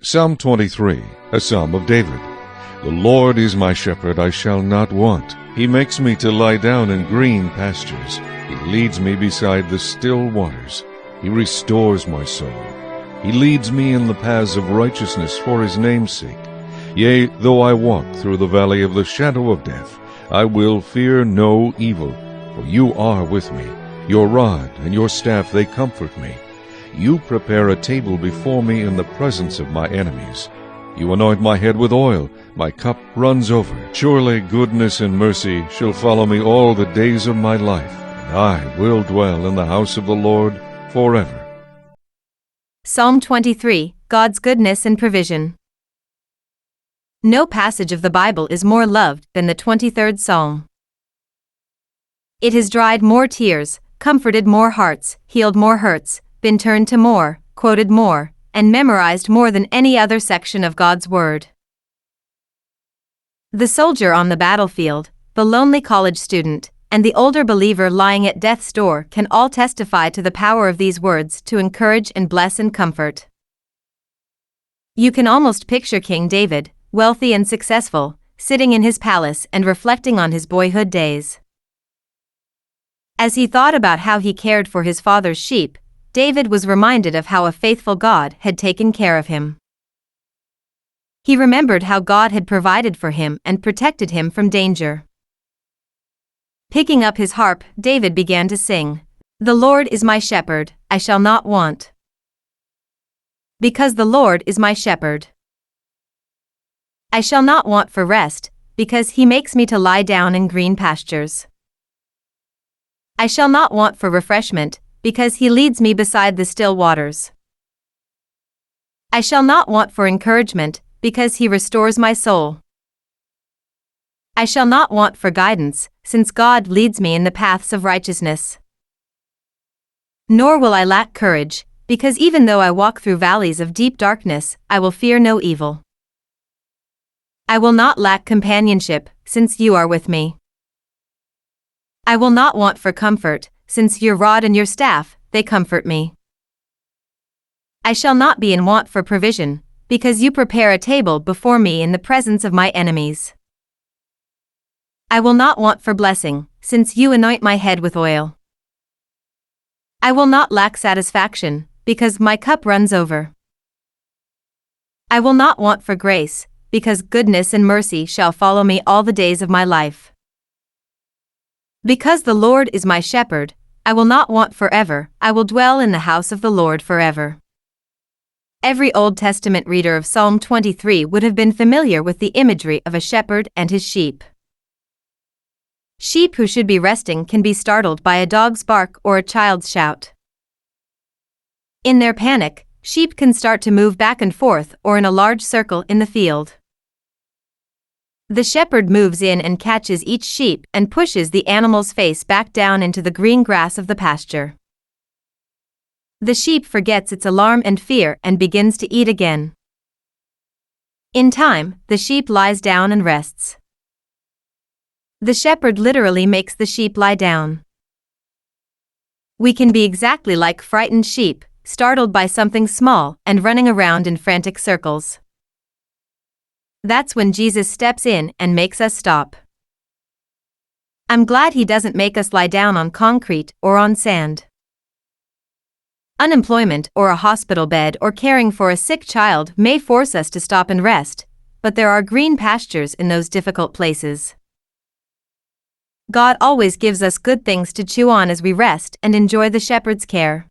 Psalm 23, a psalm of David. The Lord is my shepherd, I shall not want. He makes me to lie down in green pastures. He leads me beside the still waters. He restores my soul. He leads me in the paths of righteousness for his name's sake. Yea, though I walk through the valley of the shadow of death, I will fear no evil, for you are with me. Your rod and your staff, they comfort me. You prepare a table before me in the presence of my enemies. You anoint my head with oil, my cup runs over. Surely goodness and mercy shall follow me all the days of my life, and I will dwell in the house of the Lord forever. Psalm 23, God's Goodness and Provision. No passage of the Bible is more loved than the 23rd Psalm. It has dried more tears, comforted more hearts, healed more hurts, been turned to more, quoted more, and memorized more than any other section of God's Word. The soldier on the battlefield, the lonely college student, and the older believer lying at death's door can all testify to the power of these words to encourage and bless and comfort. You can almost picture King David, wealthy and successful, sitting in his palace and reflecting on his boyhood days. As he thought about how he cared for his father's sheep, David was reminded of how a faithful God had taken care of him. He remembered how God had provided for him and protected him from danger. Picking up his harp, David began to sing, "The Lord is my shepherd, I shall not want. Because the Lord is my shepherd, I shall not want for rest, because he makes me to lie down in green pastures. I shall not want for refreshment, because he leads me beside the still waters. I shall not want for encouragement, because he restores my soul. I shall not want for guidance, since God leads me in the paths of righteousness. Nor will I lack courage, because even though I walk through valleys of deep darkness, I will fear no evil. I will not lack companionship, since you are with me. I will not want for comfort, since your rod and your staff, they comfort me. I shall not be in want for provision, because you prepare a table before me in the presence of my enemies. I will not want for blessing, since you anoint my head with oil. I will not lack satisfaction, because my cup runs over. I will not want for grace, because goodness and mercy shall follow me all the days of my life. Because the Lord is my shepherd, I will not want forever, I will dwell in the house of the Lord forever. Every Old Testament reader of Psalm 23 would have been familiar with the imagery of a shepherd and his sheep. Sheep who should be resting can be startled by a dog's bark or a child's shout. In their panic, sheep can start to move back and forth or in a large circle in the field. The shepherd moves in and catches each sheep and pushes the animal's face back down into the green grass of the pasture. The sheep forgets its alarm and fear and begins to eat again. In time, the sheep lies down and rests. The shepherd literally makes the sheep lie down. We can be exactly like frightened sheep, startled by something small and running around in frantic circles. That's when Jesus steps in and makes us stop. I'm glad he doesn't make us lie down on concrete or on sand. Unemployment or a hospital bed or caring for a sick child may force us to stop and rest, but there are green pastures in those difficult places. God always gives us good things to chew on as we rest and enjoy the shepherd's care.